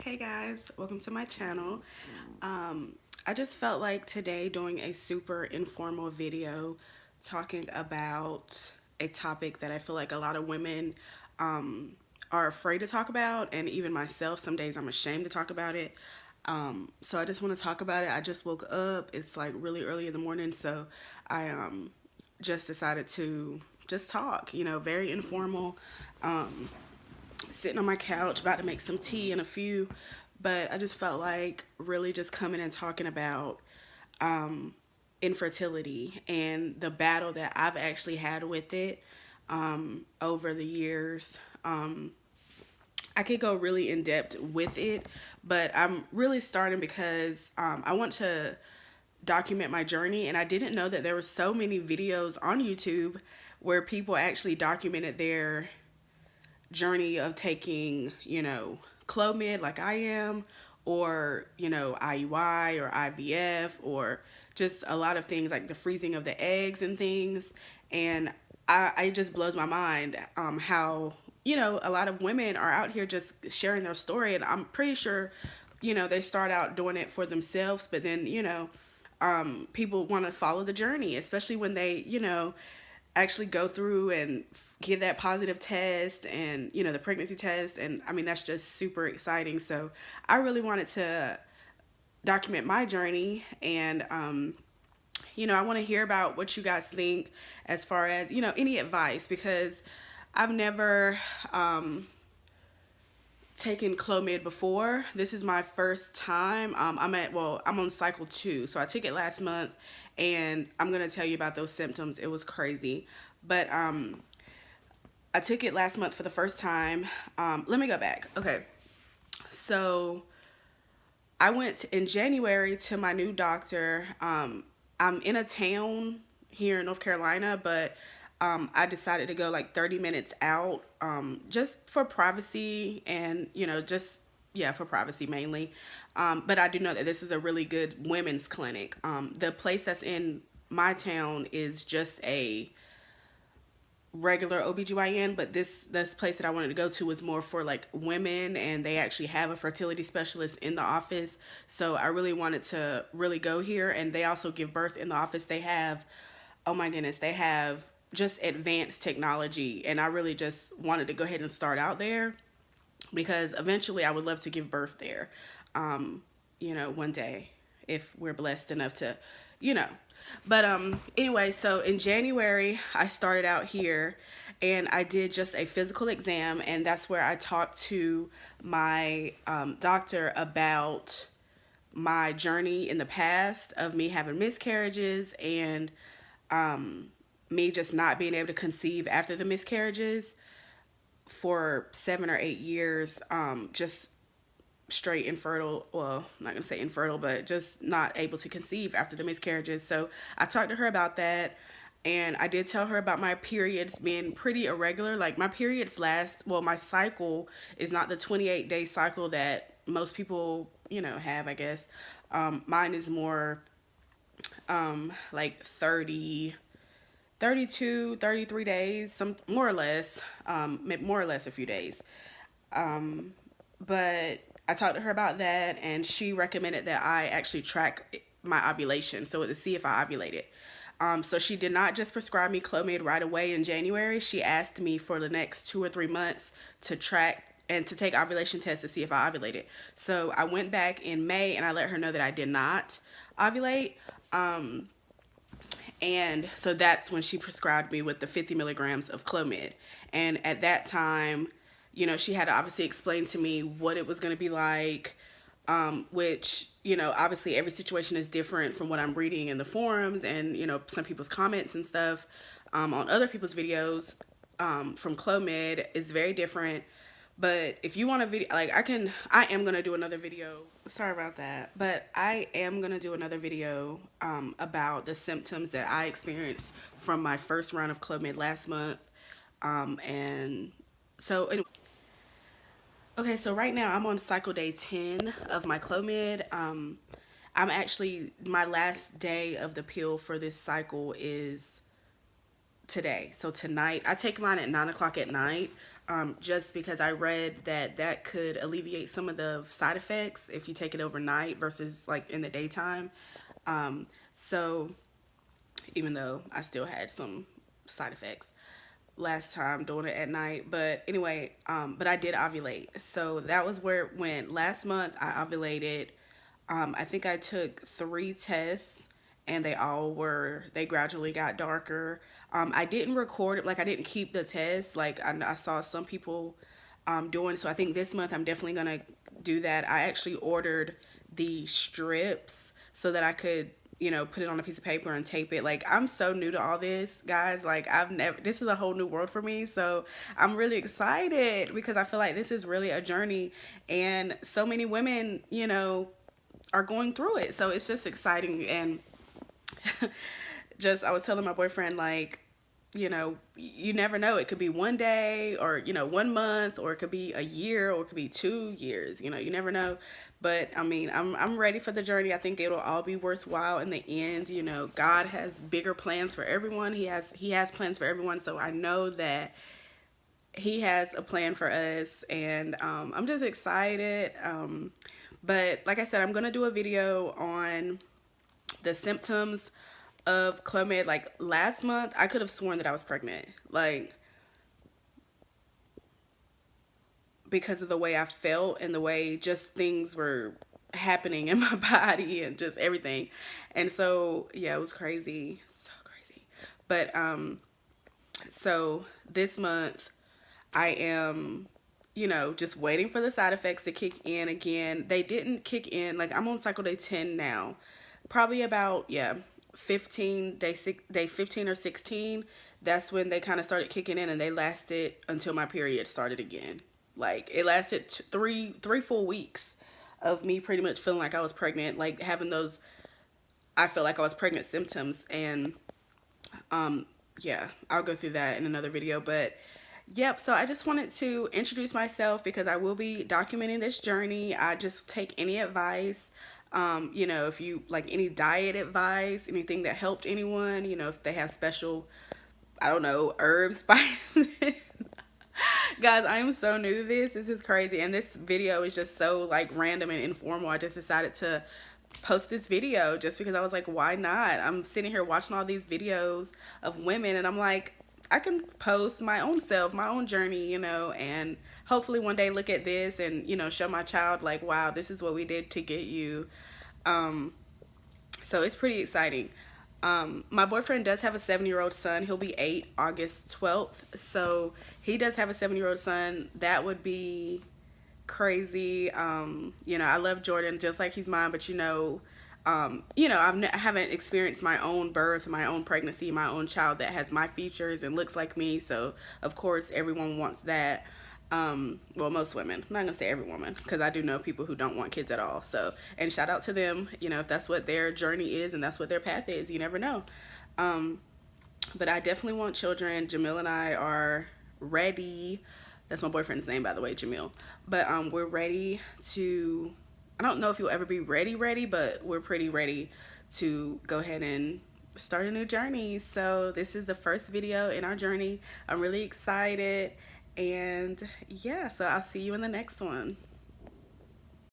Hey guys, welcome to my channel. I just felt like today doing a super informal video talking about a topic that I feel like a lot of women are afraid to talk about, and even myself, some days I'm ashamed to talk about it. So I just want to talk about it. I just woke up. It's like really early in the morning, so I just decided to just talk, very informal. Sitting on my couch about to make some tea and a few, but I just felt like really just coming and talking about infertility and the battle that I've actually had with it over the years. I could go really in depth with it, but I'm really starting because I want to document my journey, and I didn't know that there were so many videos on YouTube where people actually documented their journey of taking, Clomid like I am, or, IUI or IVF, or just a lot of things like the freezing of the eggs and things. And it just blows my mind how, a lot of women are out here just sharing their story. And I'm pretty sure, they start out doing it for themselves, but then, people want to follow the journey, especially when they, actually go through and give that positive test and the pregnancy test. And I mean, that's just super exciting. So I really wanted to document my journey, and I want to hear about what you guys think as far as any advice, because I've never taken Clomid before. This is my first time. I'm on cycle 2, so I took it last month, and I'm gonna tell you about those symptoms. It was crazy, but I took it last month for the first time. Let me go back. Okay, so I went in January to my new doctor. I'm in a town here in North Carolina, but I decided to go like 30 minutes out, just for privacy and, for privacy mainly. But I do know that this is a really good women's clinic. The place that's in my town is just a regular OBGYN, but this place that I wanted to go to was more for like women, and they actually have a fertility specialist in the office. So I really wanted to really go here, and they also give birth in the office. They have, oh my goodness, they have just advanced technology, and I really just wanted to go ahead and start out there because eventually I would love to give birth there. One day if we're blessed enough to, you know. But anyway, so in January I started out here, and I did just a physical exam, and that's where I talked to my doctor about my journey in the past of me having miscarriages, and me just not being able to conceive after the miscarriages for 7 or 8 years, just straight infertile. Well, I'm not gonna say infertile, but just not able to conceive after the miscarriages. So I talked to her about that, and I did tell her about my periods being pretty irregular. Like my periods my cycle is not the 28-day cycle that most people have, I guess. Mine is more like 30, 32, 33 days, some more or less, more or less a few days. But I talked to her about that, and she recommended that I actually track my ovulation, so to see if I ovulated. So she did not just prescribe me Clomid right away in January. She asked me for the next 2 or 3 months to track and to take ovulation tests to see if I ovulated. So I went back in May, and I let her know that I did not ovulate. And so that's when she prescribed me with the 50 milligrams of Clomid. And at that time, she had to obviously explain to me what it was going to be like, which, obviously every situation is different from what I'm reading in the forums and, some people's comments and stuff on other people's videos from Clomid is very different. But if you want a video, like I am going to do another video. Sorry about that. But I am going to do another video about the symptoms that I experienced from my first round of Clomid last month. And so anyway. Okay, so right now I'm on cycle day 10 of my Clomid. I'm actually, my last day of the pill for this cycle is today. So tonight, I take mine at 9 o'clock at night. just because I read that that could alleviate some of the side effects if you take it overnight versus like in the daytime. So even though I still had some side effects last time doing it at night, but anyway, but I did ovulate, so that was where it went. Last month I ovulated. I think I took 3 tests, and they gradually got darker. I didn't record it, like I didn't keep the test, like I saw some people doing. So I think this month I'm definitely gonna do that. I actually ordered the strips so that I could, put it on a piece of paper and tape it. Like, I'm so new to all this, guys. Like, this is a whole new world for me. So I'm really excited because I feel like this is really a journey, and so many women, are going through it. So it's just exciting. And I was telling my boyfriend, like, you never know. It could be one day, or, 1 month, or it could be a year, or it could be 2 years. You never know. But I mean, I'm ready for the journey. I think it'll all be worthwhile in the end. God has bigger plans for everyone. He has plans for everyone. So I know that he has a plan for us, and I'm just excited. But like I said, I'm gonna do a video on the symptoms of Clomid. Like, last month, I could have sworn that I was pregnant, like, because of the way I felt and the way just things were happening in my body and just everything. And so, yeah, it was crazy, so crazy. But so this month I am, just waiting for the side effects to kick in again. They didn't kick in. Like, I'm on cycle day 10 now. Probably about, 15, day 15 or 16. That's when they kind of started kicking in, and they lasted until my period started again. Like, it lasted three full weeks of me pretty much feeling like I was pregnant, like having those, I feel like I was pregnant symptoms. And yeah, I'll go through that in another video. But yep, so I just wanted to introduce myself because I will be documenting this journey. I just take any advice, if you like any diet advice, anything that helped anyone, if they have special, I don't know, herbs, spices. Guys, I am so new to this. This is crazy. And this video is just so like random and informal. I just decided to post this video just because I was like, why not? I'm sitting here watching all these videos of women, and I'm like, I can post my own self, my own journey, and hopefully one day look at this and, show my child like, wow, this is what we did to get you. So it's pretty exciting. My boyfriend does have a 7-year-old son. He'll be 8 August 12th. So he does have a 7-year-old son. That would be crazy. I love Jordan just like he's mine, but I haven't experienced my own birth, my own pregnancy, my own child that has my features and looks like me. So of course everyone wants that. Well, most women. I'm not gonna say every woman, because I do know people who don't want kids at all. So, and shout out to them, if that's what their journey is and that's what their path is. You never know. But I definitely want children. Jamil and I are ready. That's my boyfriend's name, by the way, Jamil. But we're ready to, I don't know if you'll ever be ready, but we're pretty ready to go ahead and start a new journey. So this is the first video in our journey. I'm really excited. And yeah, so I'll see you in the next one.